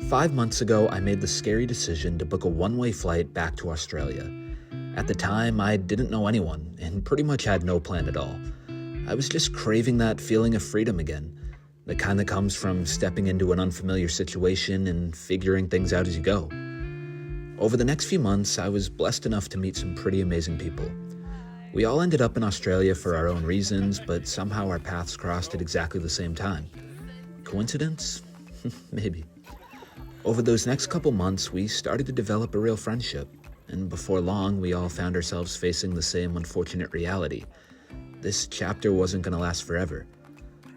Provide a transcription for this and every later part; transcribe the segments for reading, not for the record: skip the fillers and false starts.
5 months ago, I made the scary decision to book a one-way flight back to Australia. At the time, I didn't know anyone and pretty much had no plan at all. I was just craving that feeling of freedom again, the kind that comes from stepping into an unfamiliar situation and figuring things out as you go. Over the next few months, I was blessed enough to meet some pretty amazing people. We all ended up in Australia for our own reasons, but somehow our paths crossed at exactly the same time. Coincidence? Maybe. Over those next couple months, we started to develop a real friendship, and before long, we all found ourselves facing the same unfortunate reality. This chapter wasn't going to last forever.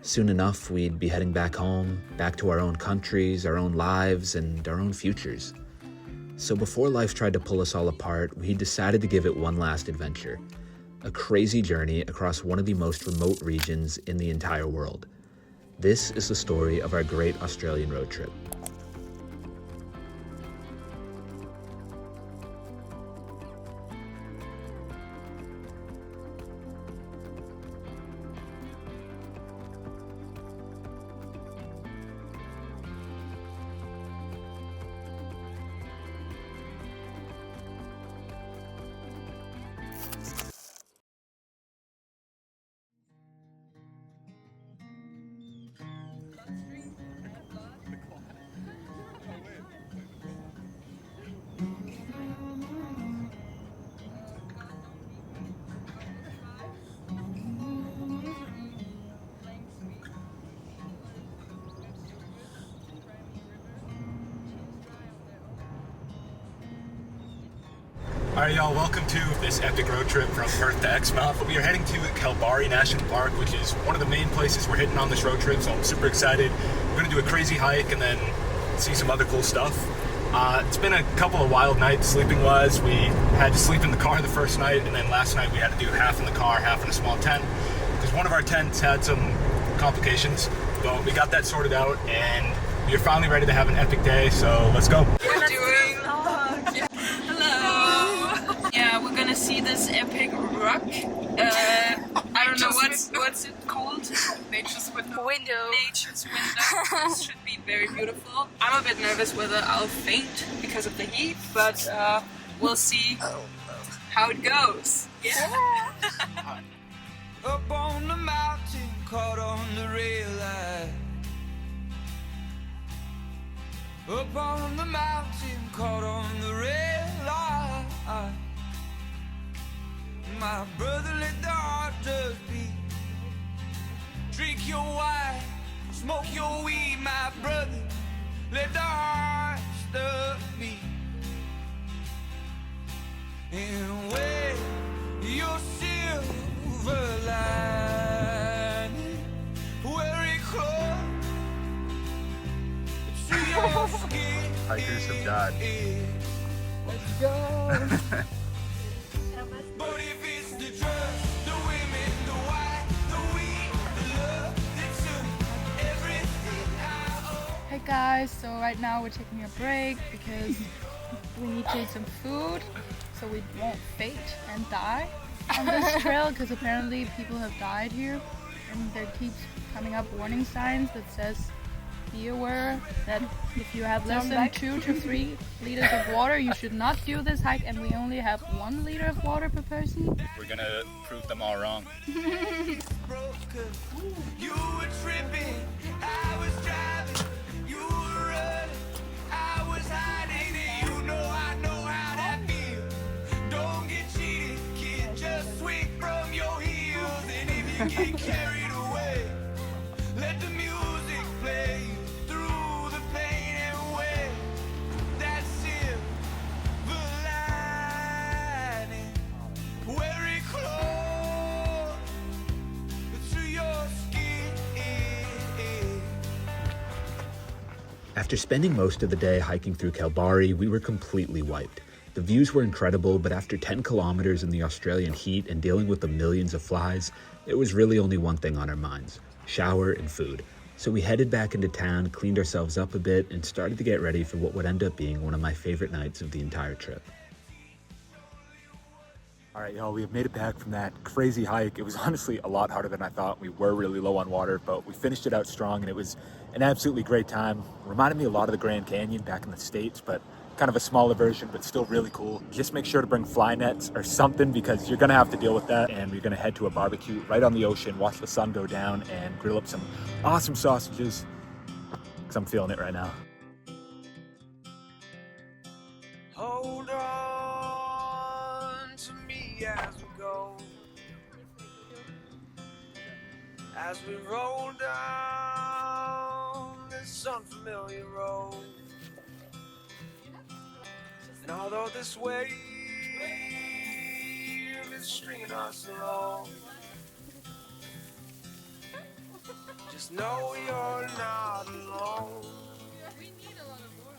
Soon enough, we'd be heading back home, back to our own countries, our own lives, and our own futures. So before life tried to pull us all apart, we decided to give it one last adventure. A crazy journey across one of the most remote regions in the entire world. This is the story of our great Australian road trip. Alright y'all, welcome to this epic road trip from Perth to Exmouth. We are heading to Kalbarri National Park, which is one of the main places we're hitting on this road trip, so I'm super excited. We're going to do a crazy hike and then see some other cool stuff. It's been a couple of wild nights sleeping-wise. We had to sleep in the car the first night, and then last night we had to do half in the car, half in a small tent, because one of our tents had some complications, but we got that sorted out, and we are finally ready to have an epic day, so let's go. We're doing vlog. Hello. Yeah, we're gonna see this epic rock. I don't know what's it called. Nature's window. Nature's window. This should be very beautiful. I'm a bit nervous whether I'll faint because of the heat, but we'll see how it goes. Yeah. Up on the mountain, caught on the rail line. Up on the mountain, caught on the rail line. My brother, let the heart just beat. Drink your wine, smoke your weed, my brother. Let the heart stop beat. And wear your silver lining, wear it close to your skin. Hikers have died. Let's go. But if it's the drugs, the women, the wine, the weed, the love, the truth, everything I owe. Hey guys, so right now we're taking a break because we need to eat some food so we won't faint and die on this trail, because apparently people have died here and there keeps coming up warning signs that says be aware that if you have less than 2 to 3 liters of water, you should not do this hike, and we only have 1 liter of water per person. We're gonna prove them all wrong. Broke 'cause you were tripping, I was driving, you were running, I was hiding, and you know I know how that feels. Don't get cheated, kid, just swing from your heels, and if you get carried away, let the music play you through the pain and way. That silver lining, wear it close to your skin. After spending most of the day hiking through Kalbarri, we were completely wiped. The views were incredible, but after 10 kilometers in the Australian heat and dealing with the millions of flies, there was really only one thing on our minds: shower and food. So we headed back into town, cleaned ourselves up a bit, and started to get ready for what would end up being one of my favorite nights of the entire trip. All right, y'all, we have made it back from that crazy hike. It was honestly a lot harder than I thought. We were really low on water, but we finished it out strong, and it was an absolutely great time. Reminded me a lot of the Grand Canyon back in the States, but kind of a smaller version, but still really cool. Just make sure to bring fly nets or something, because you're gonna have to deal with that. And we're gonna head to a barbecue right on the ocean, watch the sun go down, and grill up some awesome sausages, because I'm feeling it right now. Hold on to me as we go, as we roll down this unfamiliar road. And although this wave is stringing us along, just know you're not alone.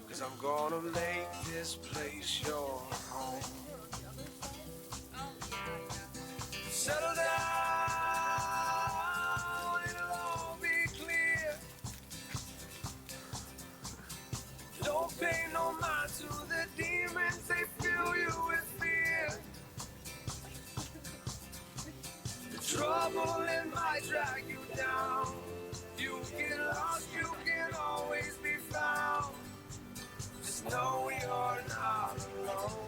'Cause I'm gonna make this place your home. Settle down, it'll all be clear. Don't pay no mind to the demons, they fill you with fear. The trouble it might drag you down. You get lost, you can always be found. Just know you're not alone.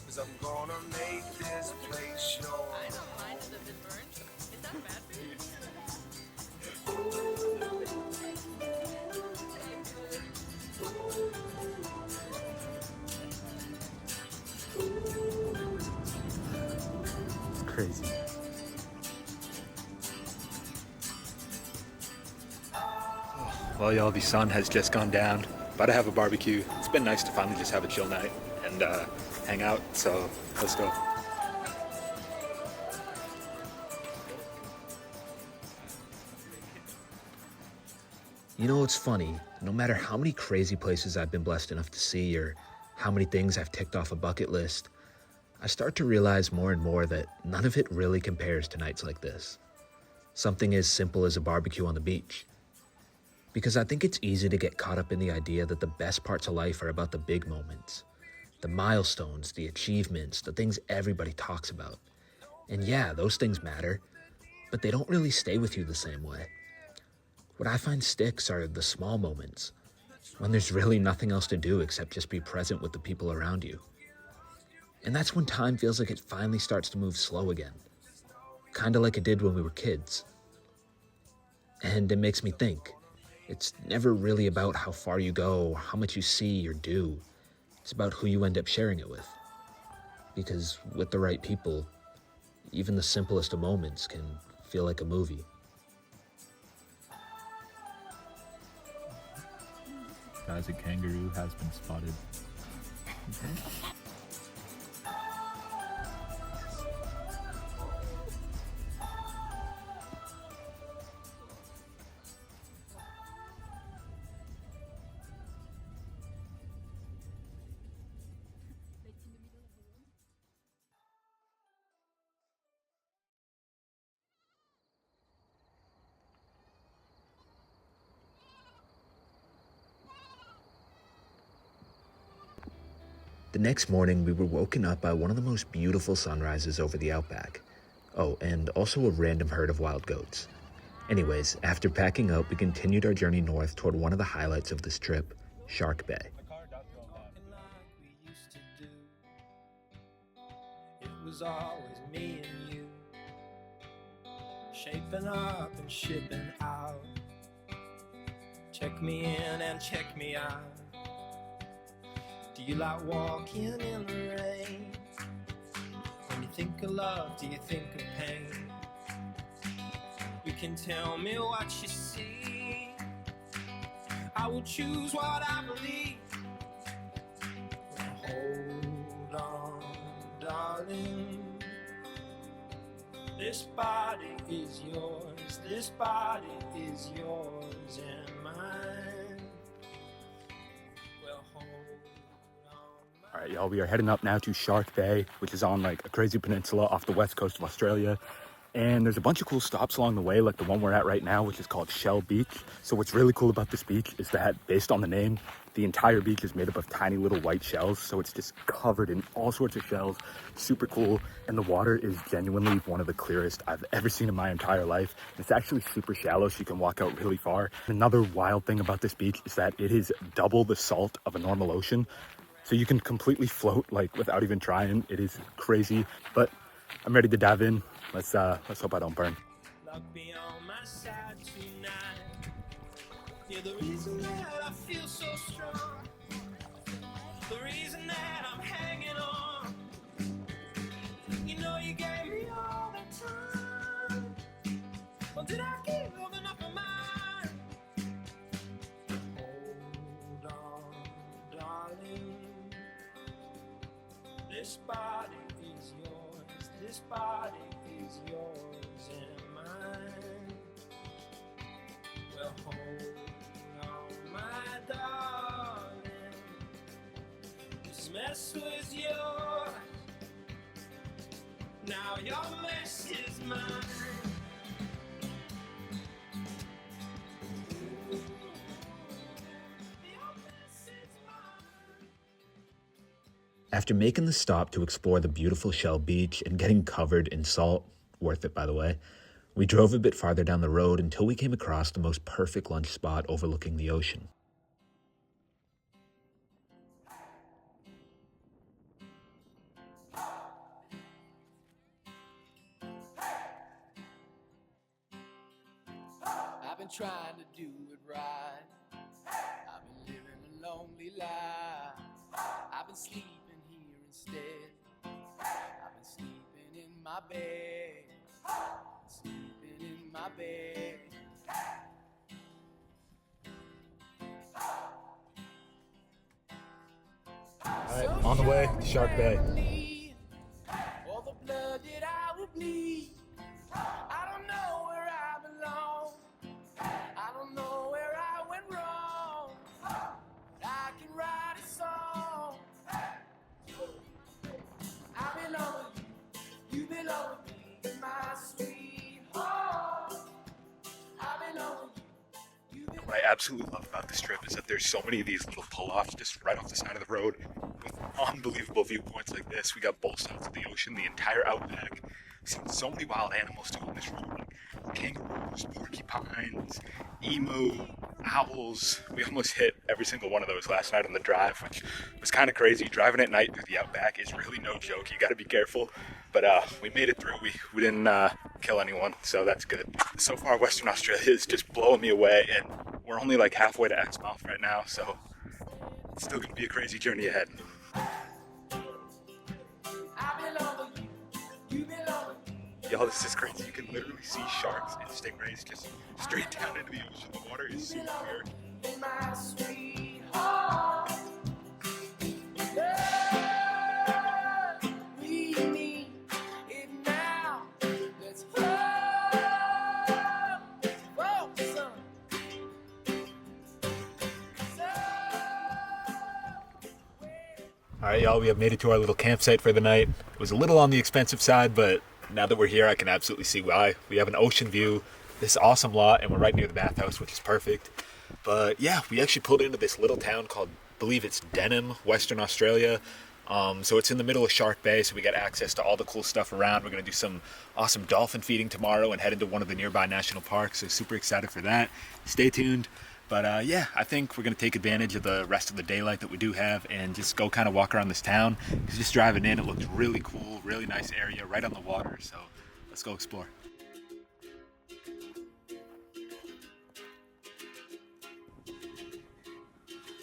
'Cause I'm gonna make this place your home. I don't mind it if it burns. Is that bad for you? It's crazy. Well, y'all, the sun has just gone down. About to have a barbecue. It's been nice to finally just have a chill night and hang out, so let's go. You know, it's funny. No matter how many crazy places I've been blessed enough to see or how many things I've ticked off a bucket list, I start to realize more and more that none of it really compares to nights like this. Something as simple as a barbecue on the beach. Because I think it's easy to get caught up in the idea that the best parts of life are about the big moments, the milestones, the achievements, the things everybody talks about. And yeah, those things matter, but they don't really stay with you the same way. What I find sticks are the small moments, when there's really nothing else to do except just be present with the people around you. And that's when time feels like it finally starts to move slow again, kinda like it did when we were kids. And it makes me think, it's never really about how far you go, or how much you see or do. It's about who you end up sharing it with. Because with the right people, even the simplest of moments can feel like a movie. Guys, a kangaroo has been spotted. The next morning, we were woken up by one of the most beautiful sunrises over the outback. Oh, and also a random herd of wild goats. Anyways, after packing up, we continued our journey north toward one of the highlights of this trip, Shark Bay. It was always me and you, shaping up and shipping out. Check me in and check me out. Do you like walking in the rain? When you think of love, do you think of pain? You can tell me what you see. I will choose what I believe. Hold on, darling. This body is yours. This body is yours and mine. Well, hold on. All right, y'all, we are heading up now to Shark Bay, which is on like a crazy peninsula off the west coast of Australia. And there's a bunch of cool stops along the way, like the one we're at right now, which is called Shell Beach. So what's really cool about this beach is that, based on the name, the entire beach is made up of tiny little white shells. So it's just covered in all sorts of shells, super cool. And the water is genuinely one of the clearest I've ever seen in my entire life. It's actually super shallow, so you can walk out really far. Another wild thing about this beach is that it is double the salt of a normal ocean. So you can completely float, like, without even trying. It is crazy, but I'm ready to dive in. Let's hope I don't burn. Luck be on my side tonight. You're the reason that I feel so strong. The reason that I'm hanging on. You know you gave me all the time. Well, did I give enough of mine? Hold on, darling. This body is yours. This body is yours and mine. Well, hold on, my darling. This mess was yours. Now your mess is mine. Your mess is mine. After making the stop to explore the beautiful Shell Beach and getting covered in salt, worth it by the way, we drove a bit farther down the road until we came across the most perfect lunch spot overlooking the ocean. I've been trying to do it right. I've been living a lonely life. I've been sleeping here instead. I've been sleeping in my bed. Sleeping in my bed. Alright, on the way to Shark Bay. All the blood that I will bleed. I don't know where I belong. I don't know where I went wrong. I can write a song. I belong with you. You belong with me, my sweetheart. I belong with you. You belong. What I absolutely love about this trip is that there's so many of these little pull-offs just right off the side of the road with unbelievable viewpoints like this. We got both sides of the ocean, the entire outback. We've seen so many wild animals too on this road, like kangaroos, porcupines, emu, owls. We almost hit every single one of those last night on the drive, which was kind of crazy. Driving at night through the outback is really no joke. You got to be careful, but we made it through. We didn't kill anyone, so that's good. So far, Western Australia is just blowing me away, and we're only like halfway to Exmouth right now, so it's still gonna be a crazy journey ahead. I belong with you. You belong with me. Y'all, this is crazy. You can literally see sharks and stingrays just straight down into the ocean. The water is super clear. My sweetheart. We need it now. Let's go. Whoa, son. All right, y'all, we have made it to our little campsite for the night. It was a little on the expensive side, but now that we're here, I can absolutely see why. We have an ocean view, this awesome lot, and we're right near the bathhouse, which is perfect. But yeah, we actually pulled into this little town called, I believe it's Denham, Western Australia. So it's in the middle of Shark Bay, so we got access to all the cool stuff around. We're going to do some awesome dolphin feeding tomorrow and head into one of the nearby national parks, so super excited for that. Stay tuned. But yeah, I think we're going to take advantage of the rest of the daylight that we do have and just go kind of walk around this town. Because just driving in, it looks really cool, really nice area right on the water, so let's go explore.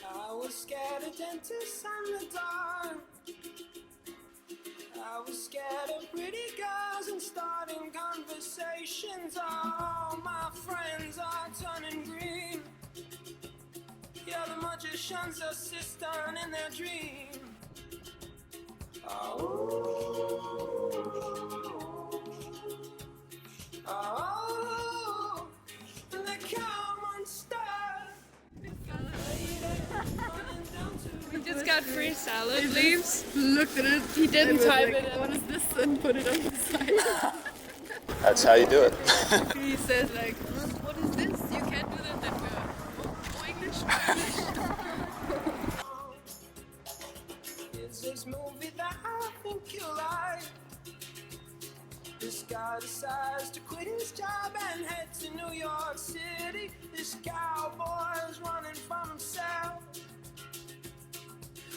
I was scared of dentists and the dark. I was scared of pretty girls and starting conversations. All my friends are turning green. Yeah, the magician's assistant in their dream. Oh, the common star. We just got free salad leaves. Looked at it. He didn't type it in. What is this? And put it on the side. That's how you do it. He says like, what is this? You can't do that. Then we're, oh, English. It's this movie that I think you like. This guy decides to quit his job and head to New York City. This cowboy is running from himself.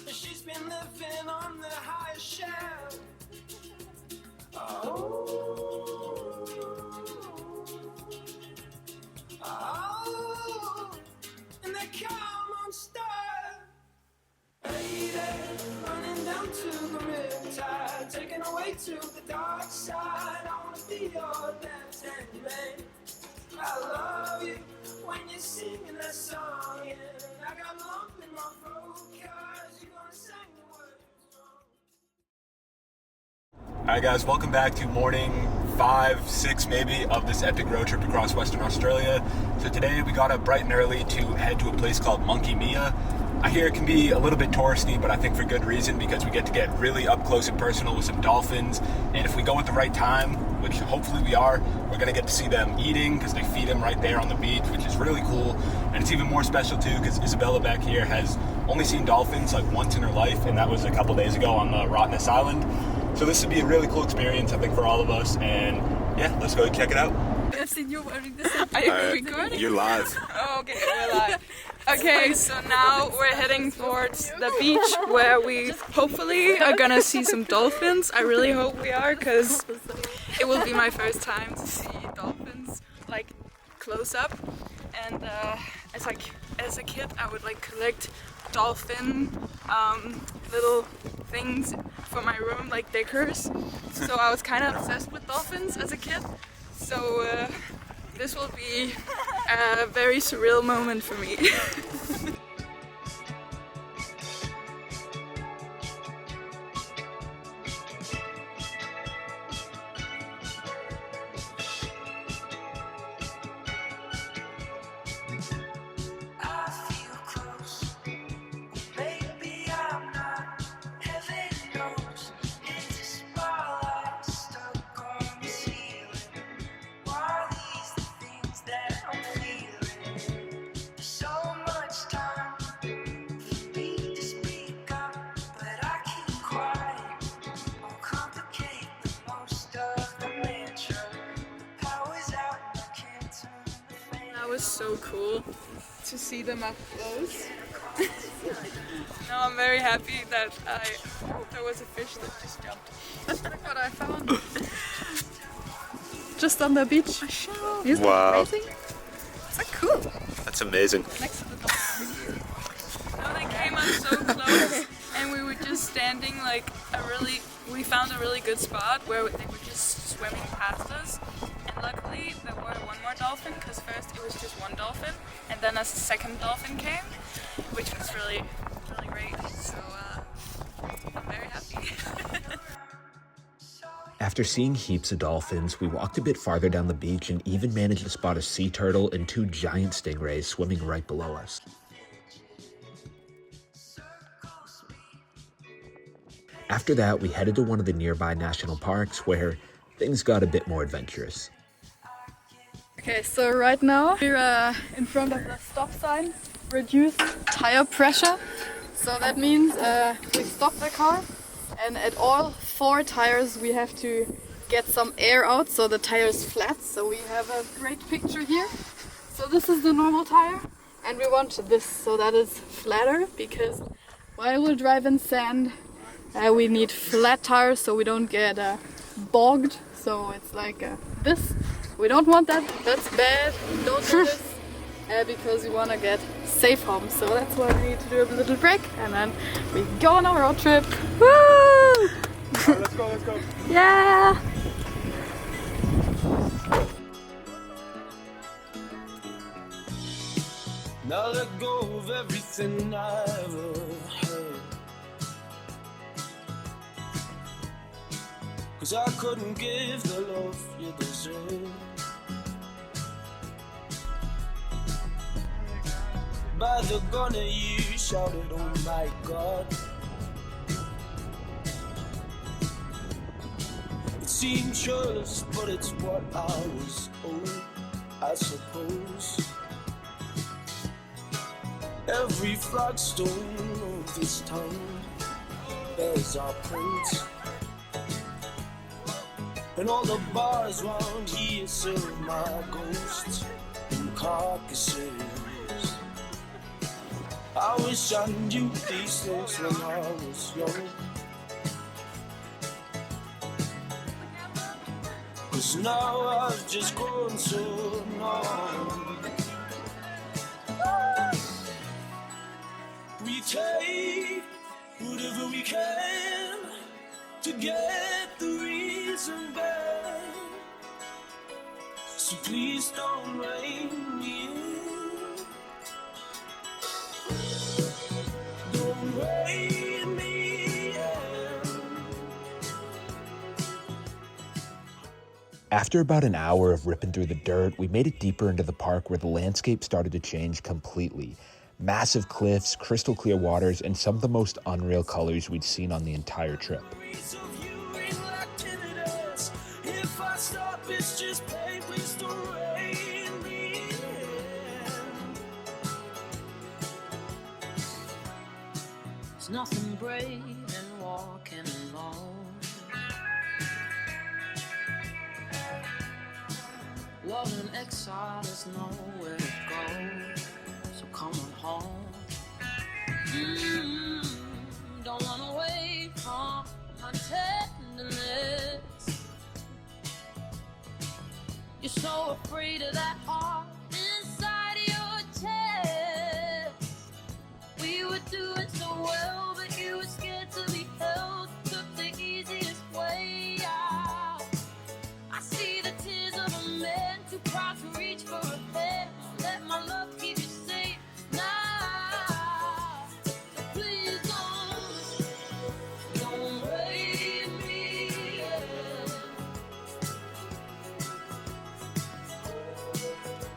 She's been living on the highest shelf. Oh, and they come on star. Lady, running down to the riptide, taken away to the dark side. I wanna be your left-hand man. I love you when you're singing that song, and I got lump in my throat 'cause you're gonna sing the words wrong. Alright guys, welcome back to morning 5, 6 maybe of this epic road trip across Western Australia. So today we got up bright and early to head to a place called Monkey Mia. I hear it can be a little bit touristy, but I think for good reason, because we get to get really up close and personal with some dolphins. And if we go at the right time, which hopefully we are, we're gonna get to see them eating, because they feed them right there on the beach, which is really cool. And it's even more special too, because Isabella back here has only seen dolphins like once in her life, and that was a couple days ago on the Rottnest Island. So this would be a really cool experience, I think, for all of us. And yeah, let's go check it out. I've seen you wearing this. Are you recording? You're live. Oh, okay, we're live. Okay, so now we're heading towards the beach where we hopefully are gonna see some dolphins. I really hope we are, because it will be my first time to see dolphins like close up. And as a kid, I would like collect dolphin little things for my room, like decors. So I was kind of obsessed with dolphins as a kid. So this will be a very surreal moment for me. I feel close. Maybe I'm not. Heaven knows. It's a spotlight stuck on the ceiling. Why are these the things that I'm feeling? So much time for me to speak up, but I keep quiet. I'll complicate the most of the mantra. The power's out, I can't turn the fan. That was so cool to see them up close. Now I'm very happy that there was a fish that just jumped. Look what I found. Just on the beach. Isn't Wow. it amazing? So cool. That's amazing. Next to the dolphin. No, they came up so close, and we were just standing like we found a really good spot where they were just swimming past us. And luckily there were one more dolphin, because first it was just one dolphin, and then a second dolphin came, which was really, really great. So I'm very happy. After seeing heaps of dolphins, we walked a bit farther down the beach and even managed to spot a sea turtle and 2 giant stingrays swimming right below us. After that, we headed to one of the nearby national parks where things got a bit more adventurous. Okay, so right now we're in front of the stop sign, reduce tire pressure. So that means we stop the car, and at all 4 tires we have to get some air out so the tire is flat. So we have a great picture here. So this is the normal tire, and we want this so that is flatter, because while we drive in sand, we need flat tires so we don't get bogged. So it's like this. We don't want that. That's bad. Don't do this because we want to get safe home. So that's why we need to do a little break, and then we go on our road trip. Woo! Right, let's go, let's go. Yeah! Now let go of everything I ever heard, 'cause I couldn't give the love you deserve. By the gunner you shouted, oh my God. It's seamstress, but it's what I was owed, I suppose. Every flagstone of this town bears our print, and all the bars round here serve my ghosts and carcasses. I wish I knew these things when I was young, 'cause now I've just grown so numb. We take whatever we can to get the reason back, so please don't rein me in. Don't rein me in. After about an hour of ripping through the dirt, we made it deeper into the park where the landscape started to change completely. Massive cliffs, crystal clear waters, and some of the most unreal colors we'd seen on the entire trip. If I stop, it's just pain. Please don't rein me in. There's nothing brave in walking alone. Love and exile, there's nowhere to go. So come on home. Don't run away from my tenderness. You're so afraid of that heart inside your chest. We were doing so well, but you were scared to be held. Took the easiest way out. I see the tears of a man too proud to reach for a hand. Let my love keep you safe now. So please don't raise me.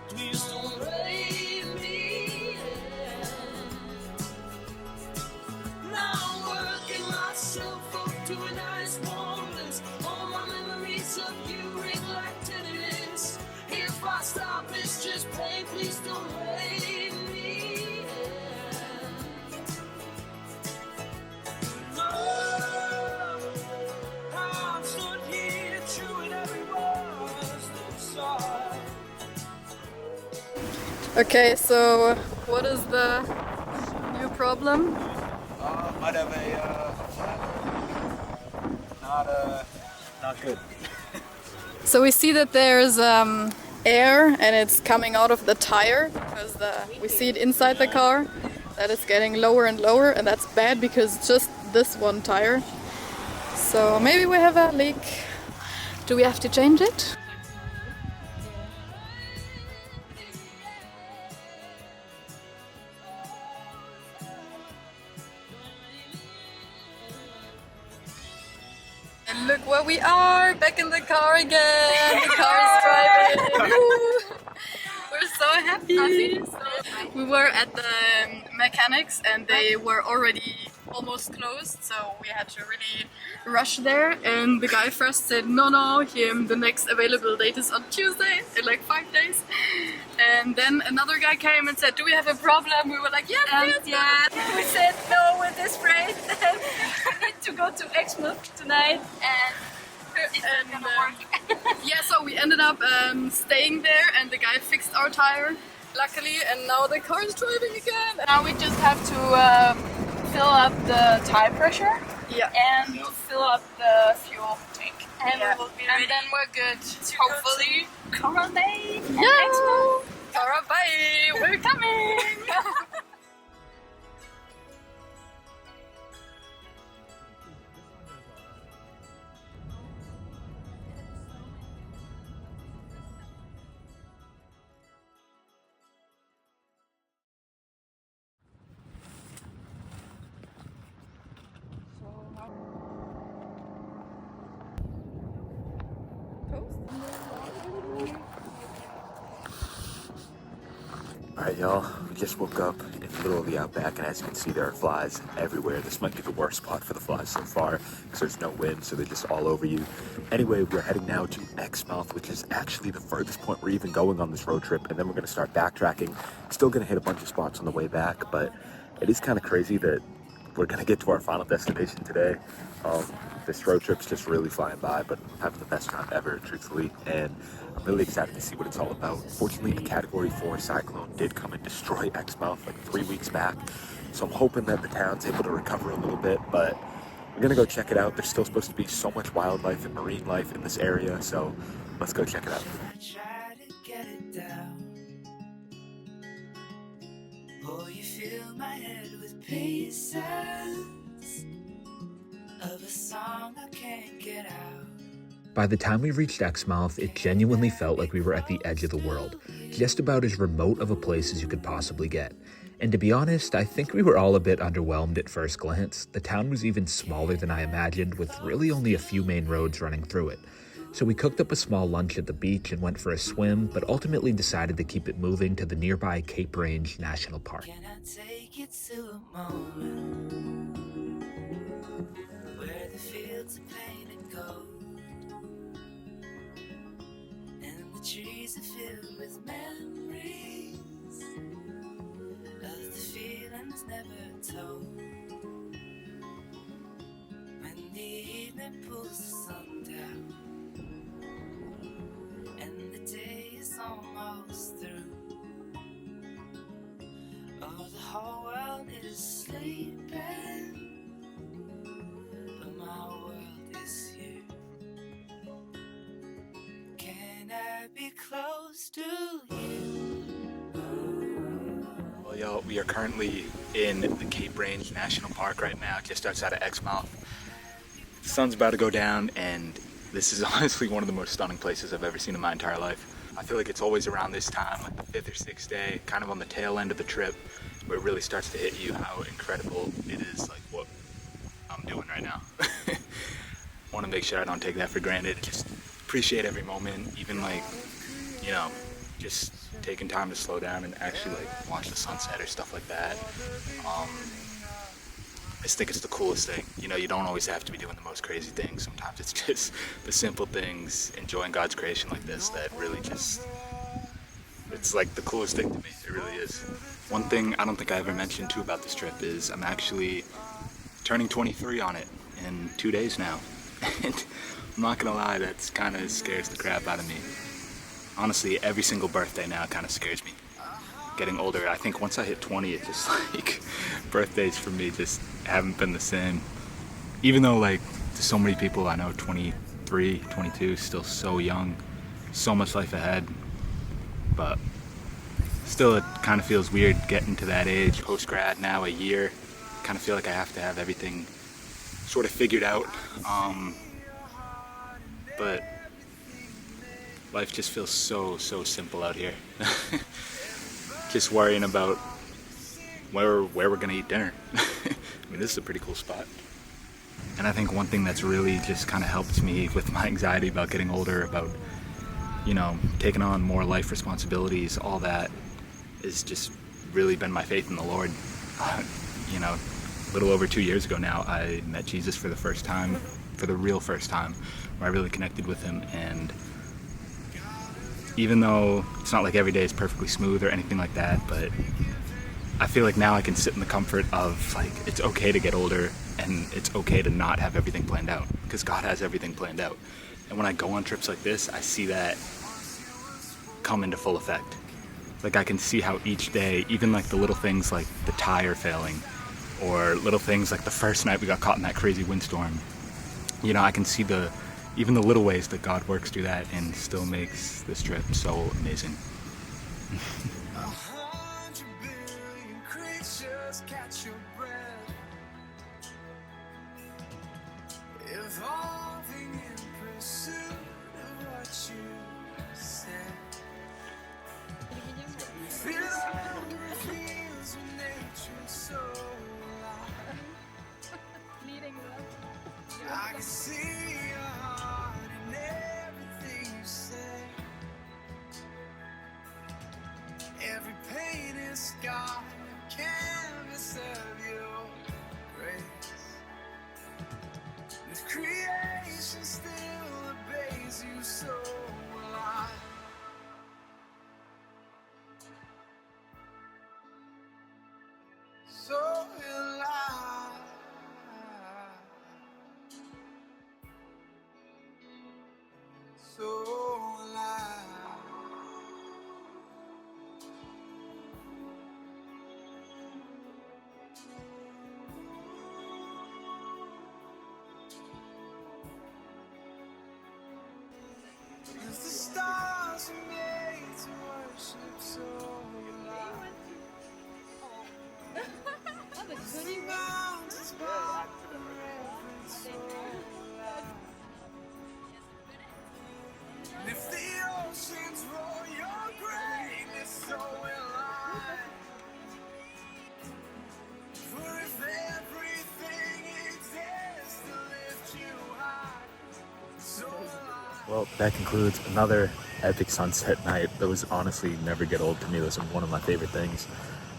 Please don't raise me. Now I'm working myself up to a nice warm place. All my memories of you ring like tenderness. If I stop, it's just pain. Please don't raise me. No, I'm stood here chewing every word inside. Okay, so what is the new problem? Might have a not good. So we see that there's air and it's coming out of the tire because we see it inside the car that it's getting lower and lower, and that's bad because it's just this one tire. So maybe we have a leak. Do we have to change it? And look where we are, back in the car again. The car is driving. Woo. We're so happy. We were at the mechanics and they were already almost closed, so we had to really rush there. And the guy first said, no, the next available date is on Tuesday, in like 5 days. And then another guy came and said, do we have a problem? We were like, yes. We said no, we're desperate. We need to go to Exmouth tonight, and it's gonna work. Yeah, so we ended up staying there and the guy fixed our tire, luckily, and now the car is driving again. Now we just have to Fill up the tire pressure and fill up the fuel tank. And we will be ready. And then we're good. Hopefully, Coral Bay and Yeah! Exmouth. Coral Bay, we're coming! Alright, y'all, we just woke up in the middle of the outback, and as you can see, there are flies everywhere. This might be the worst spot for the flies so far, because there's no wind, so they're just all over you. Anyway, we're heading now to Exmouth, which is actually the furthest point we're even going on this road trip, and then we're going to start backtracking. Still going to hit a bunch of spots on the way back, but it is kind of crazy that we're going to get to our final destination today. This road trip's just really flying by, but I'm having the best time ever, truthfully, and I'm really excited to see what it's all about. Fortunately, a Category 4 cyclone did come and destroy Exmouth like 3 weeks back, so I'm hoping that the town's able to recover a little bit, but we're gonna go check it out. There's still supposed to be so much wildlife and marine life in this area, so let's go check it out. I try to get it down. Oh, you fill my head with pieces of a song I can't get out. By the time we reached Exmouth, it genuinely felt like we were at the edge of the world, just about as remote of a place as you could possibly get. And to be honest, I think we were all a bit underwhelmed at first glance. The town was even smaller than I imagined, with really only a few main roads running through it. So we cooked up a small lunch at the beach and went for a swim, but ultimately decided to keep it moving to the nearby Cape Range National Park. Can I take it to a moment where the fields are painted gold and the trees are filled with memories of the feelings never told? When the evening pulls the sun down and the day is almost through, oh, the whole world is sleeping, but my world is you. Can I be close to you? Well, y'all, we are currently in the Cape Range National Park right now, just outside of Exmouth. The sun's about to go down, and this is honestly one of the most stunning places I've ever seen in my entire life. I feel like it's always around this time, like the 5th or 6th day, kind of on the tail end of the trip, where it really starts to hit you how incredible it is, like what I'm doing right now. I want to make sure I don't take that for granted. Just appreciate every moment, even like, you know, just taking time to slow down and actually like watch the sunset or stuff like that. I just think it's the coolest thing. You know, you don't always have to be doing the most crazy things. Sometimes it's just the simple things, enjoying God's creation like this, that really just, it's like the coolest thing to me. It really is. One thing I don't think I ever mentioned too about this trip is I'm actually turning 23 on it in 2 days now. And I'm not gonna lie, that's kind of scares the crap out of me. Honestly, every single birthday now kind of scares me. Getting older, I think once I hit 20, it's just like birthdays for me just haven't been the same. Even though like to so many people I know, 23, 22, still so young, so much life ahead, but still it kind of feels weird getting to that age. Post-grad now, a year, kind of feel like I have to have everything sort of figured out, but life just feels so simple out here. Just worrying about where we're gonna eat dinner. I mean, this is a pretty cool spot. And I think one thing that's really just kind of helped me with my anxiety about getting older, about, you know, taking on more life responsibilities, all that, is just really been my faith in the Lord. You know, a little over 2 years ago now, I met Jesus for the first time, for the real first time, where I really connected with him. And even though it's not like every day is perfectly smooth or anything like that, but I feel like now I can sit in the comfort of like, it's okay to get older and it's okay to not have everything planned out, because God has everything planned out. And when I go on trips like this, I see that come into full effect. Like I can see how each day, even like the little things like the tire failing, or little things like the first night we got caught in that crazy windstorm, you know, I can see even the little ways that God works through that and still makes this trip so amazing. 100 billion creatures catch your breath, evolving in pursuit of what you said. You feel all the feels of nature so alive. I can see your heart in everything you say. so alive. As the stars are made to worship so alive. The mountains bow in reverence so alive. And if the oceans roar your greatness, so will I. For if everything exists to lift you high, so will I. Well, that concludes another epic sunset night that was honestly never get old to me. This was one of my favorite things.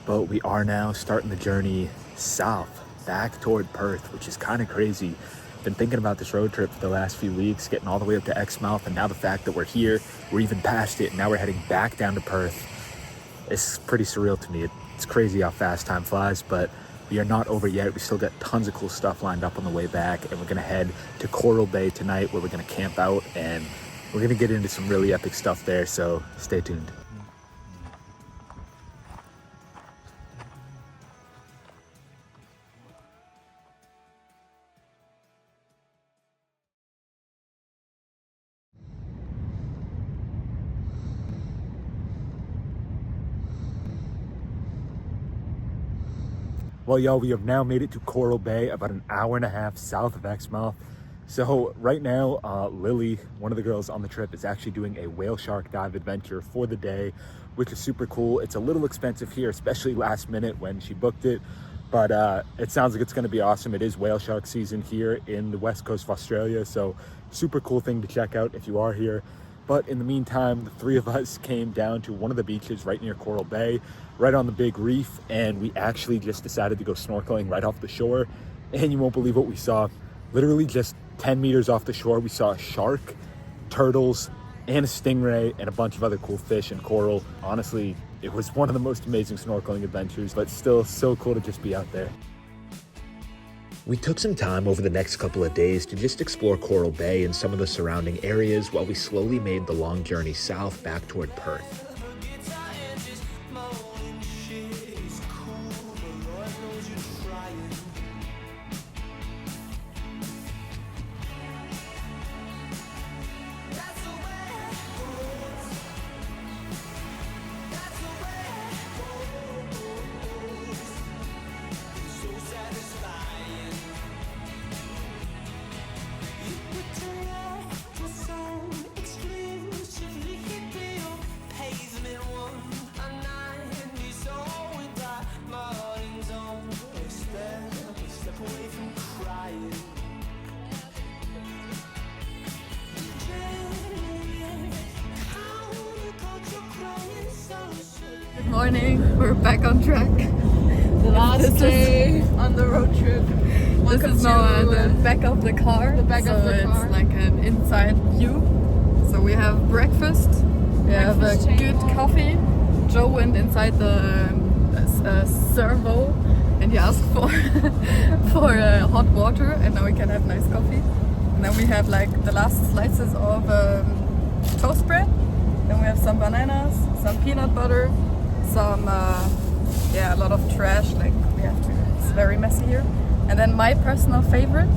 But we are now starting the journey south, back toward Perth, which is kind of crazy. Been thinking about this road trip for the last few weeks, getting all the way up to Exmouth, and now the fact that we're here, we're even past it, and now we're heading back down to Perth. It's pretty surreal to me. It's crazy how fast time flies, but we are not over yet. We still got tons of cool stuff lined up on the way back, and we're gonna head to Coral Bay tonight, where we're gonna camp out, and we're gonna get into some really epic stuff there, so stay tuned. Well, y'all, we have now made it to Coral Bay, about an hour and a half south of Exmouth. So right now, Lily, one of the girls on the trip, is actually doing a whale shark dive adventure for the day, which is super cool. It's a little expensive here, especially last minute when she booked it, but it sounds like it's going to be awesome. It is whale shark season here in the west coast of Australia, so super cool thing to check out if you are here. But in the meantime, the three of us came down to one of the beaches right near Coral Bay, right on the big reef, and we actually just decided to go snorkeling right off the shore. And you won't believe what we saw. Literally just 10 meters off the shore, we saw a shark, turtles, and a stingray, and a bunch of other cool fish and coral. Honestly, it was one of the most amazing snorkeling adventures, but still so cool to just be out there. We took some time over the next couple of days to just explore Coral Bay and some of the surrounding areas while we slowly made the long journey south back toward Perth. Good morning, we're back on track. The last day on the road trip. This is now the back of the car. The back of the car. It's like an inside view. So we have breakfast. We have a good coffee. Joe went inside the servo and he asked for hot water, and now we can have nice coffee. And then we have like the last slices of toast bread. Then we have some bananas, some peanut butter, some a lot of trash, like we have to, it's very messy here. And then my personal favorite,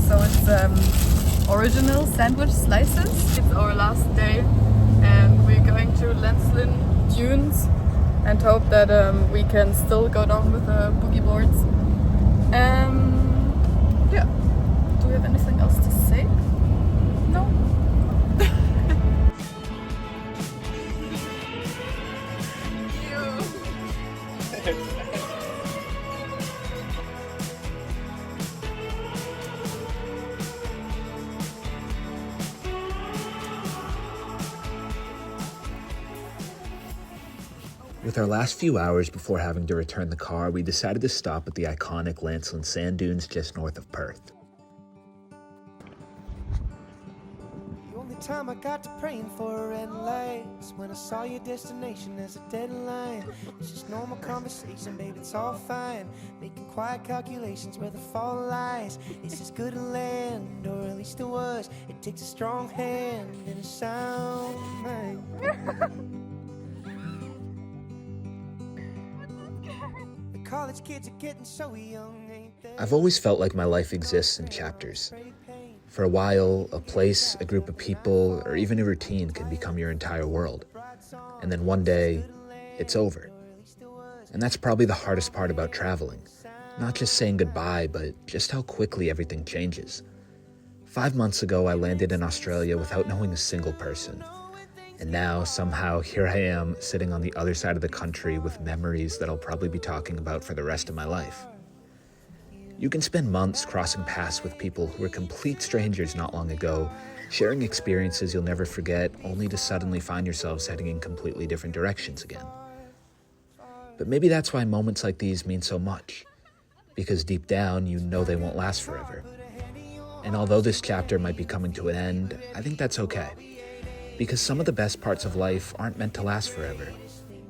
so it's original sandwich slices. It's our last day and we're going to Lancelin Dunes and hope that we can still go down with the boogie boards. Yeah, do we have anything else to say? No? With our last few hours before having to return the car, we decided to stop at the iconic Lancelin sand dunes just north of Perth. The only time I got to praying for red lights. When I saw your destination as a deadline. It's just normal conversation, babe, it's all fine. Making quiet calculations where the fall lies. It's as good a land, or at least it was. It takes a strong hand and a sound mind. The college kids are getting so young, ain't they? I've always felt like my life exists in chapters. For a while, a place, a group of people, or even a routine can become your entire world. And then one day, it's over. And that's probably the hardest part about traveling. Not just saying goodbye, but just how quickly everything changes. 5 months ago, I landed in Australia without knowing a single person. And now, somehow, here I am, sitting on the other side of the country with memories that I'll probably be talking about for the rest of my life. You can spend months crossing paths with people who were complete strangers not long ago, sharing experiences you'll never forget, only to suddenly find yourselves heading in completely different directions again. But maybe that's why moments like these mean so much, because deep down you know they won't last forever. And although this chapter might be coming to an end, I think that's okay, because some of the best parts of life aren't meant to last forever.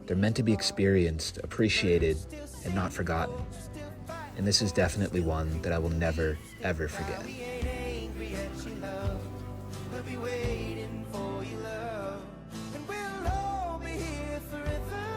They're meant to be experienced, appreciated, and not forgotten. And this is definitely one that I will never, ever forget. We ain't angry at your love. We'll be waiting for your love. And we'll all be here forever.